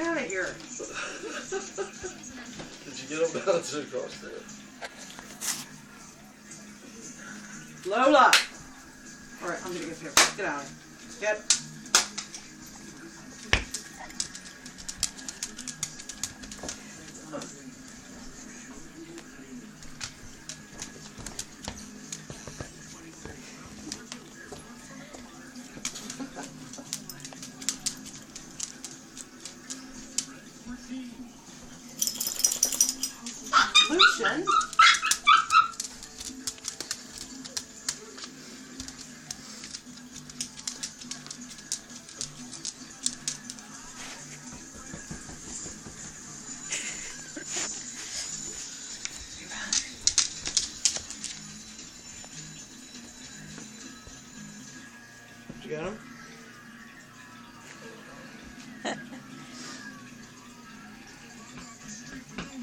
out of here. Did you get him down to across there? Lola! Alright, I'm gonna get here. Get out. Get. Lucian? Did you get him?